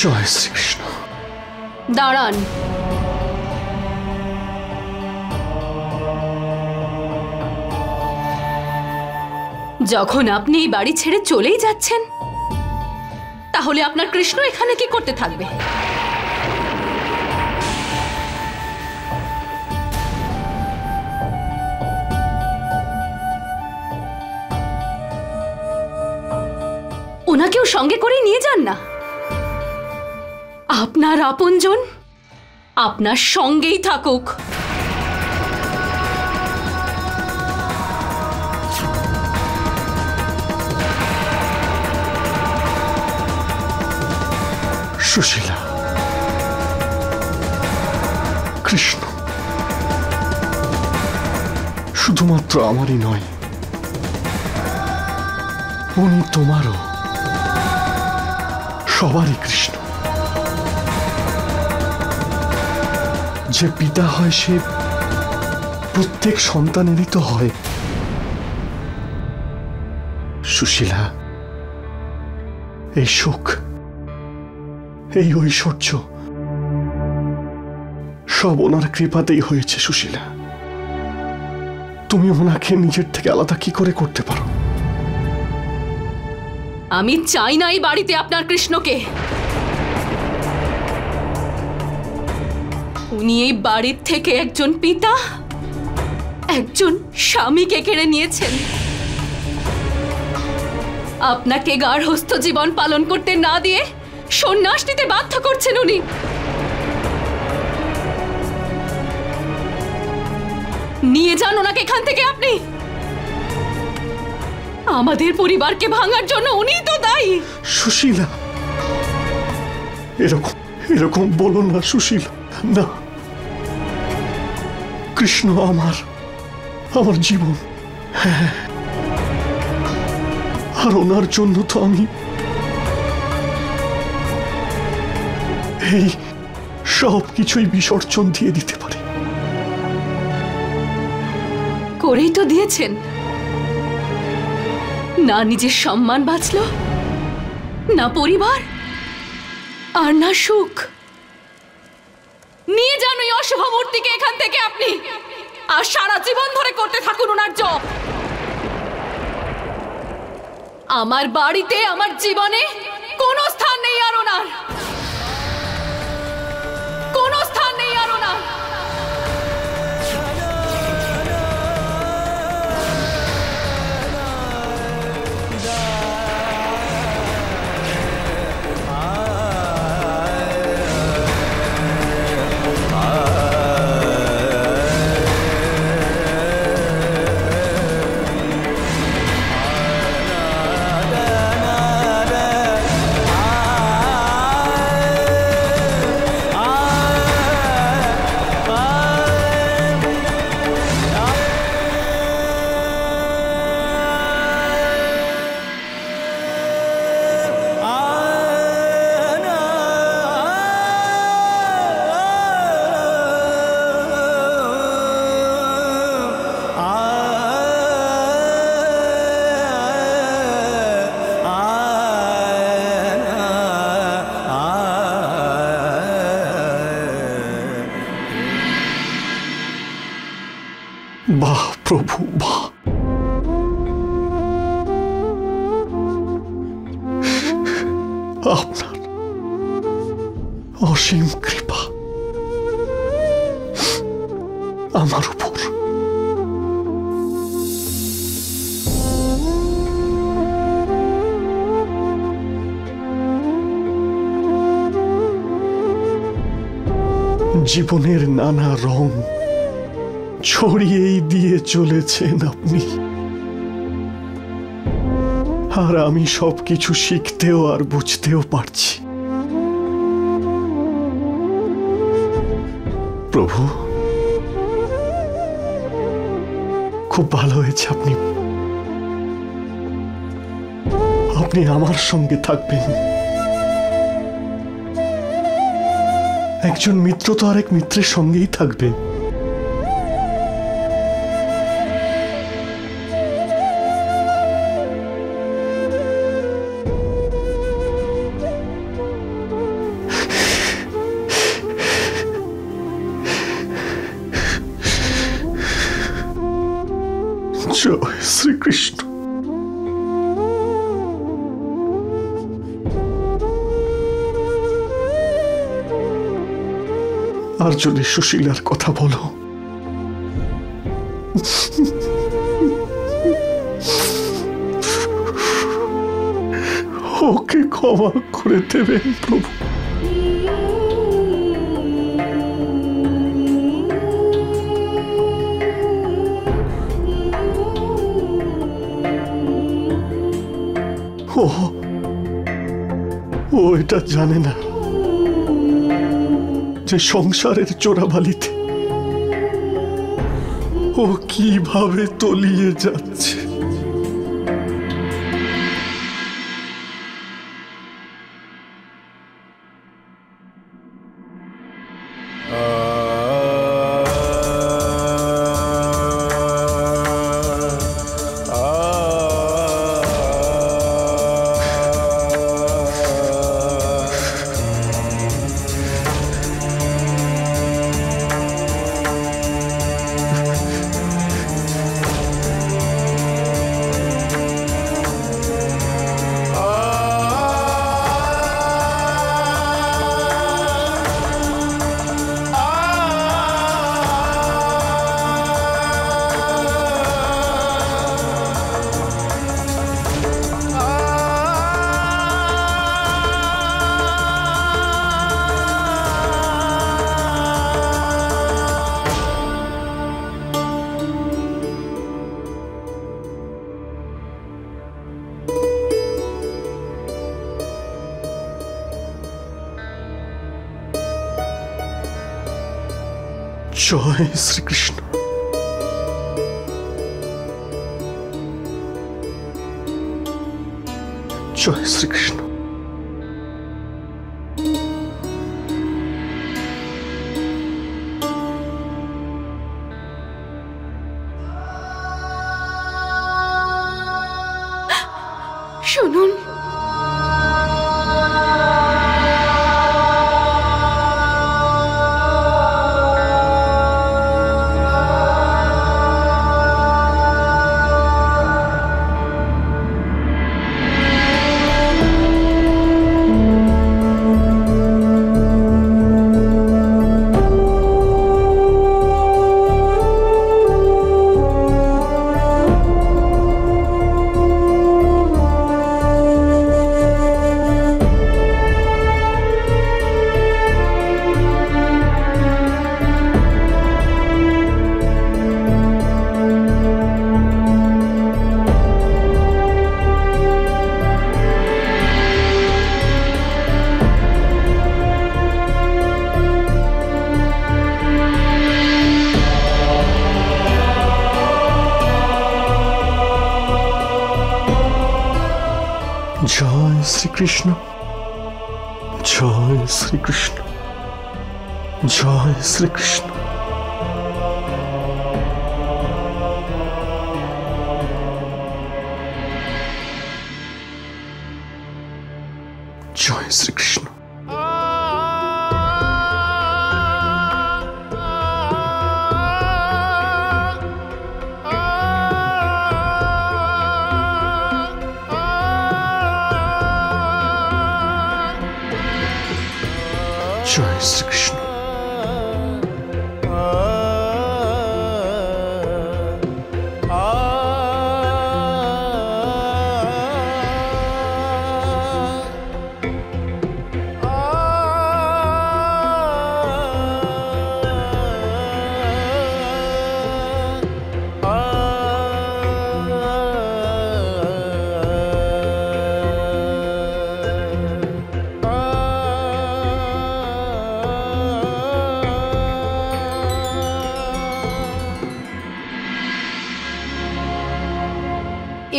জয় শ্রীকৃষ্ণ। দাঁড়ান। যখন আপনি এই বাড়ি ছেড়ে চলেই যাচ্ছেন, তাহলে আপনার কৃষ্ণ এখানে কি করতে থাকবে? ওনাকেও সঙ্গে করে নিয়ে যান না। আপনার আপনজন আপনার সঙ্গেই থাকুক। সুশীলা, কৃষ্ণ শুধুমাত্র আমারই নয়, উনি তোমারও, সবারই কৃষ্ণ। যে পিতা হয় সে প্রত্যেক সন্তানেরই তো হয়। সুশীলা, এই সুখ, এই ঐশ্বর্য সব ওনার কৃপাতেই হয়েছে। সুশীলা, তুমি ওনাকে নিজের থেকে আলাদা কি করে করতে পারো? আমি চাই না এই বাড়িতে আপনার কৃষ্ণকে। উনি এই বাড়ির থেকে একজন পিতা, একজন স্বামীকে কেড়ে নিয়েছেন। আপনাকে গার্হস্থ্য জীবন পালন করতে না দিয়ে সন্ন্যাস নিতে বাধ্য করছেন উনি। নিয়ে যান ওনাকে এখান থেকে আপনি। আমাদের পরিবারকে ভাঙার জন্য উনিই তো দায়ী। সুশীলা, এরকম এরকম বলো না সুশীলা, না। কৃষ্ণ আমার জীবন, হ্যাঁ, আর ওনার জন্য তো আমি এই সব কিছুই বিসর্জন দিয়ে দিতে পারি। করেই তো দিয়েছেন। না নিজের সম্মান বাঁচল, না পরিবার, আর না সুখ। নিয়ে যান ওই অশুভ মূর্তিকে এখান থেকে আপনি, আর সারা জীবন ধরে করতে থাকুন ওনার জপ। আমার বাড়িতে, আমার জীবনে কোনো স্থান নেই আর ওনার, কোনো স্থান নেই আর ওনার। বাহ প্রভু, বাহ। আপনার অসীম কৃপা আমার উপর। জীবনের নানা রং ছড়িয়েই দিয়ে চলেছেন আপনি, আর আমি সবকিছু শিখতেও আর বুঝতেও পারছি। প্রভু, খুব ভালো হয়েছে আপনি আমার সঙ্গে থাকবেন। একজন মিত্র তো আরেক মিত্রের সঙ্গেই থাকবে। জয় শ্রীকৃষ্ণ। আর যদি সুশীলার কথা বলো, ওকে ক্ষমা করে দেবেন প্রভু। ও এটা জানে না যে সংসারের চোরাবালিতে ও কিভাবে তলিয়ে যাচ্ছে। জয় শ্রীকৃষ্ণ। জয় শ্রীকৃষ্ণ। শুনুন, জয় শ্রীকৃষ্ণ। জয় শ্রীকৃষ্ণ। জয় শ্রীকৃষ্ণ। জয় শ্রীকৃষ্ণ। জয় শ্রীকৃষ্ণ।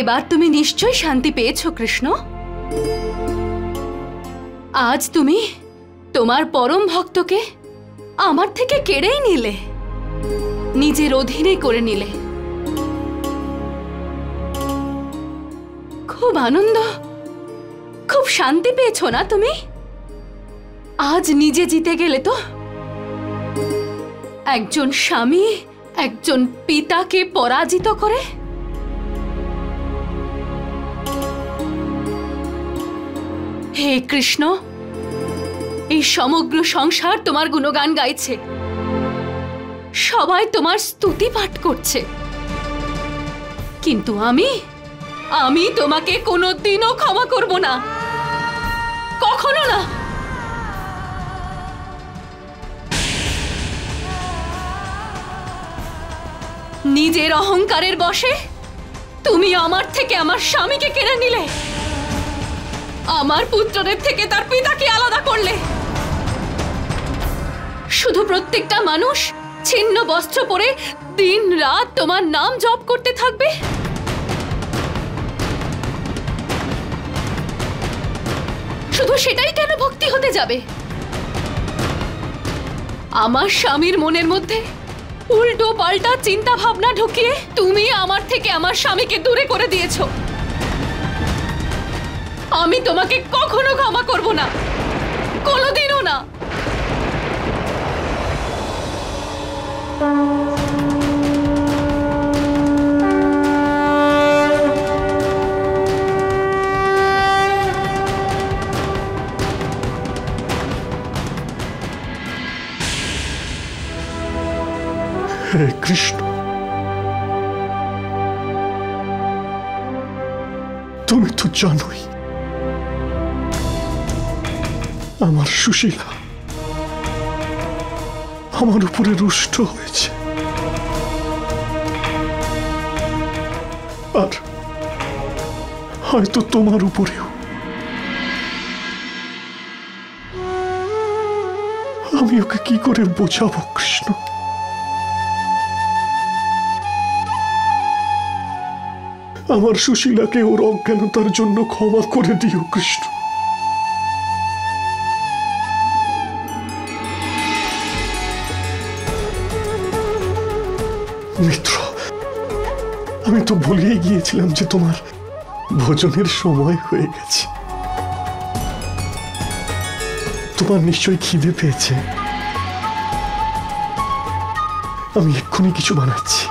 এবার তুমি নিশ্চয় শান্তি পেয়েছো কৃষ্ণ। আজ তুমি তোমার পরম ভক্তকে আমার থেকে কেড়েই নিলে, নিজের অধীনে করে নিলে। খুব আনন্দ, খুব শান্তি পেয়েছো না তুমি? আজ নিজে জিতে গেলে তো। একজন স্বামী একজন পিতাকে পরাজিত করে হে কৃষ্ণ, এই সমগ্র সংসার তোমার গুণগান গাইছে, সবাই তোমার স্তুতি পাঠ করছে, কিন্তু আমি তোমাকে কোনোদিনও ক্ষমা করব না, কখনো না। নিজের অহংকারের বশে তুমি আমার থেকে আমার স্বামীকে কেড়ে নিলে, আমার পুত্রদের থেকে তার পিতাকে আলাদা করলে। শুধু প্রত্যেকটা মানুষ ছিন্ন বস্ত্র পরে দিন রাত তোমার নাম জপ করতে থাকবে। শুধু সেটাই কেন ভক্তি হতে যাবে? আমার স্বামীর মনের মধ্যে উল্টো পাল্টা চিন্তা ভাবনা ঢুকিয়ে তুমি আমার থেকে আমার স্বামীকে দূরে করে দিয়েছো। আমি তোমাকে কখনো ক্ষমা করব না, কোনোদিনও না। হে কৃষ্ণ, তুমি তো জানোই আমার সুশীলা আমার উপরে রুষ্ট হয়েছে, আর হয়তো তোমার উপরেও। আমি ওকে কি করে বোঝাবো কৃষ্ণ? আমার সুশীলাকে ওর অজ্ঞানতার জন্য ক্ষমা করে দিও কৃষ্ণ। মিত্র, আমি তো ভুলিয়ে গিয়েছিলাম যে তোমার ভোজনের সময় হয়ে গেছে। তোমার নিশ্চয়ই খিদে পেয়েছে। আমি এক্ষুনি কিছু বানাচ্ছি।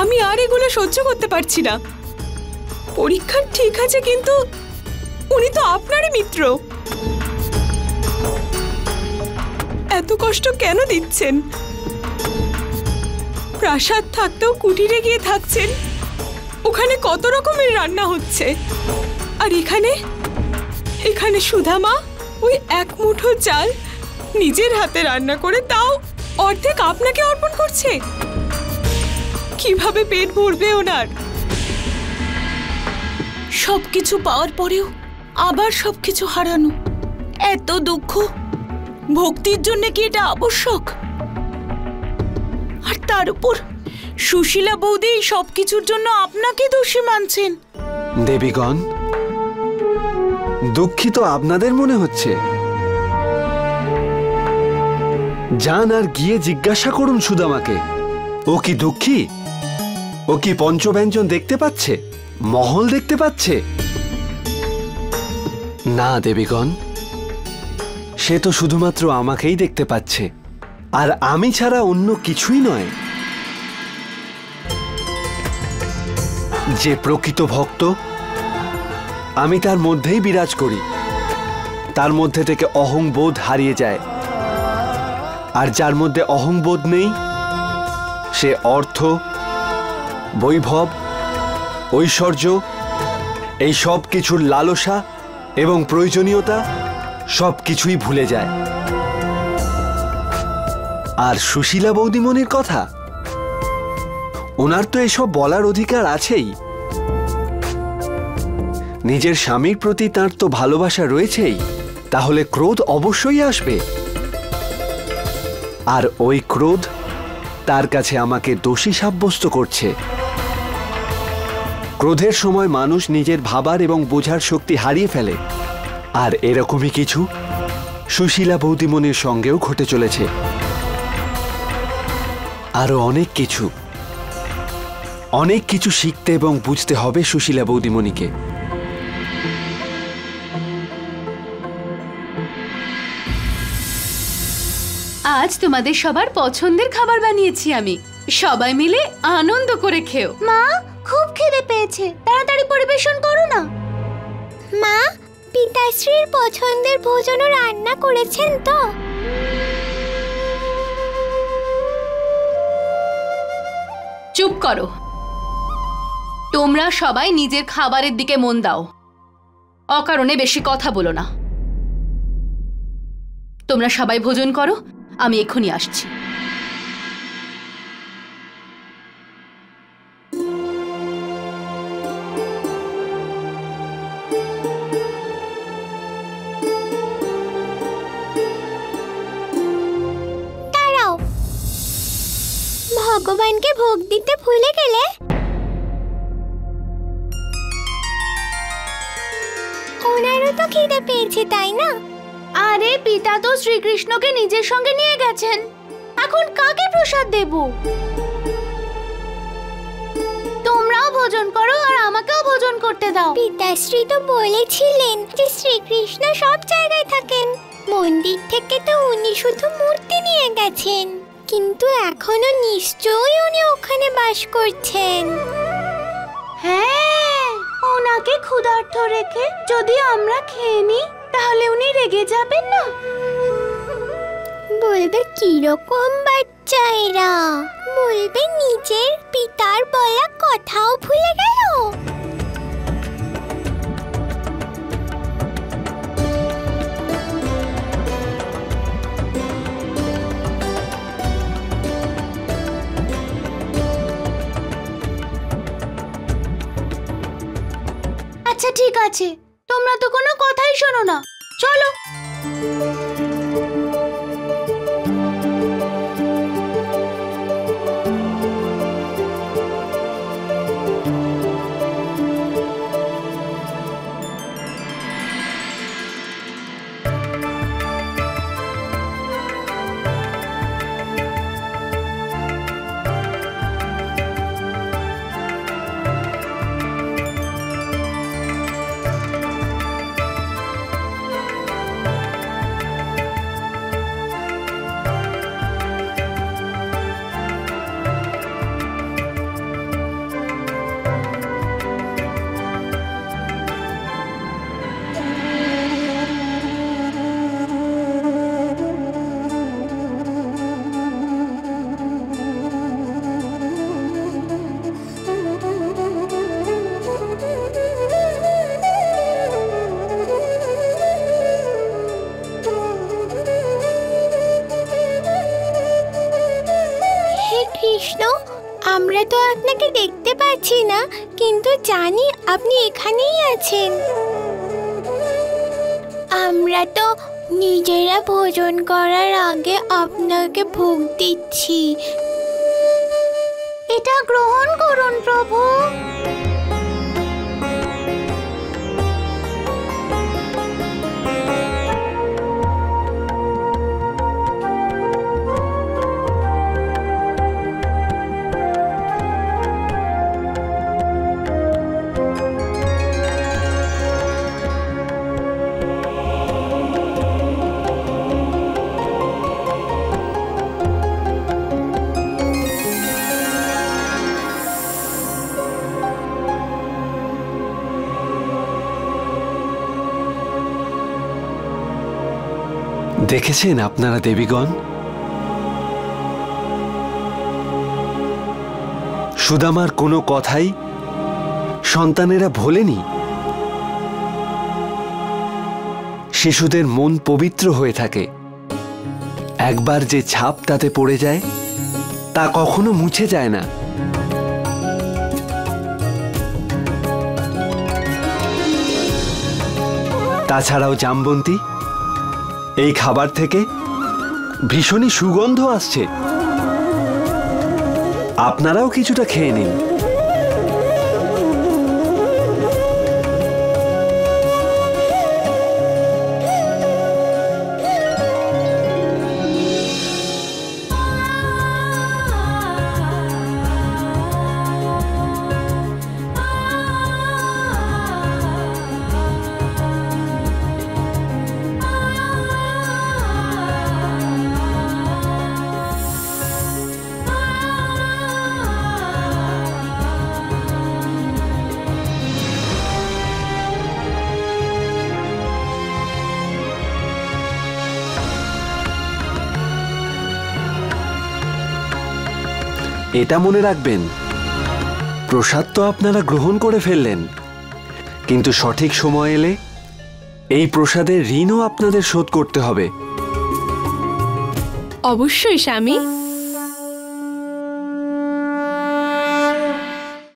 আমি আর এগুলো সহ্য করতে পারছি না। পরীক্ষা ঠিক আছে, কিন্তু উনি তো আপনারই মিত্র। এত কষ্ট কেন দিচ্ছেন? প্রাসাদ থাকতেও কুটিরে গিয়ে থাকছেন, ওখানে কত রকমের রান্না হচ্ছে, আর এখানে সুধামা ওই এক মুঠো চাল নিজের হাতে রান্না করে তাও অর্ধেক আপনাকে অর্পণ করছে। কিভাবে পেট ভরবে ওনার? সবকিছু পাওয়ার পরেও আবার সবকিছু হারানো, এত দুঃখ। ভক্তির জন্য কি এটা আবশ্যক? আর তার উপর সুশীলা বৌদি এই সবকিছুর জন্য আপনাকে দোষী মানছেন। দেবীগণ, দুঃখিত আপনাদের মনে হচ্ছে? যান আর গিয়ে জিজ্ঞাসা করুন সুদামাকে, ও কি দুঃখী? ও কি পঞ্চব্যঞ্জন দেখতে পাচ্ছে, মহল দেখতে পাচ্ছে? না দেবীগণ, সে তো শুধুমাত্র আমাকেই দেখতে পাচ্ছে, আর আমি ছাড়া অন্য কিছুই নয়। যে প্রকৃত ভক্ত, আমি তার মধ্যেই বিরাজ করি। তার মধ্যে থেকে অহংবোধ হারিয়ে যায়, আর যার মধ্যে অহংবোধ নেই সে অর্থ, বৈভব, ঐশ্বর্য, এই সব কিছুর লালসা এবং প্রয়োজনীয়তা সব কিছুই ভুলে যায়। আর সুশীলা বৌদিমণির কথা, ওনার তো এসব বলার অধিকার আছেই। নিজের স্বামীর প্রতি তার তো ভালোবাসা রয়েছেই, তাহলে ক্রোধ অবশ্যই আসবে। আর ওই ক্রোধ তার কাছে আমাকে দোষী সাব্যস্ত করছে। ক্রোধের সময় মানুষ নিজের ভাবার এবং বোঝার শক্তি হারিয়ে ফেলে, আর এরকমই কিছু সুশীলা বৌদিমণির সঙ্গেও ঘটে চলেছে। আরো অনেক কিছু শিখতে এবং বুঝতে হবে সুশীলা বৌদিমণিকে। আজ তোমাদের সবার পছন্দের খাবার বানিয়েছি আমি। সবাই মিলে আনন্দ করে খেও। মা, খুব খিদে পেয়েছে, তাড়াতাড়ি পরিবেশন করো না। মা, পিতাশ্রীর পছন্দের ভোজনও রান্না করেছেন তো? চুপ করো, তোমরা সবাই নিজের খাবারের দিকে মন দাও, অকারণে বেশি কথা বলো না। তোমরা সবাই ভোজন করো, আমি এক্ষুনি আসছি। দাঁড়াও, ভগবানকে ভোগ দিতে ভুলে গেলে? ওনারও তো খিদে পেয়েছে, তাই না? আরে পিতা তো শ্রীকৃষ্ণকে নিজের সঙ্গে নিয়ে গেছেন, এখন কাকে প্রসাদ দেব? তোমরাও ভোজন করো আর আমাকেও ভোজন করতে দাও। পিতাশ্রী তো বলেছিলেন যে শ্রীকৃষ্ণ সব জায়গায় থাকেন, মন্দির থেকে তো উনি শুধু মূর্তি নিয়ে গেছেন, কিন্তু এখনো নিশ্চয়ই উনি ওখানে বাস করছেন। হ্যাঁ, ওনাকে ক্ষুধার্ত রেখে যদি আমরা খেয়ে নিই তাহলে উনি রেগে যাবেন না? বলবে কিরকম বাচ্চা এরা, বলবে নিজের পিতার বলা কথাও ভুলে গেল। আচ্ছা ঠিক আছে, তোমরা তো কোনো কথাই শোনো না, চলো। কৃষ্ণ, আমরা তো আপনাকে দেখতে পাচ্ছি না, কিন্তু জানি আপনি এখানেই আছেন। আমরা তো নিজেরা ভোজন করার আগে আপনাকে ভোগ দিচ্ছি, এটা গ্রহণ করুন প্রভু। দেখেছেন আপনারা দেবীগণ, সুদামার কোনো কথাই সন্তানেরা ভোলেনি। শিশুদের মন পবিত্র হয়ে থাকে, একবার যে ছাপ তাতে পড়ে যায় তা কখনো মুছে যায় না। তাছাড়াও জামবন্তী, এই খাবার থেকে ভীষণই সুগন্ধ আসছে, আপনারাও কিছুটা খেয়ে নিন। এটা মনে রাখবেন, প্রসাদ তো আপনারা গ্রহণ করে ফেললেন, কিন্তু সঠিক সময় এলে এই প্রসাদের ঋণও আপনাদের শোধ করতে হবে। অবশ্যই স্বামী।